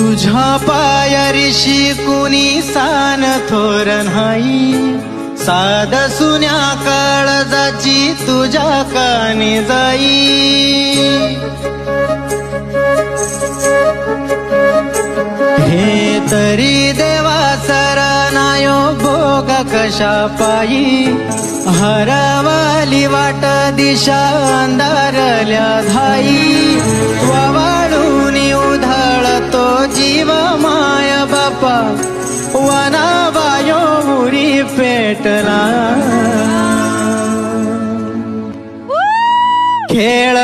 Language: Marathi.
तुझ्या पायरीशी कुणी सान थोर नाही, साध सुन्या काळजाची तुझ्या कानी जाई. हे तरी देवा सरनायो भोग कशा पायी, हरवली वाट दिशा अंधारल्या धाई. वाळून उधळतो जीव माय बापा, वनाबायो उरी पेटला. खेळ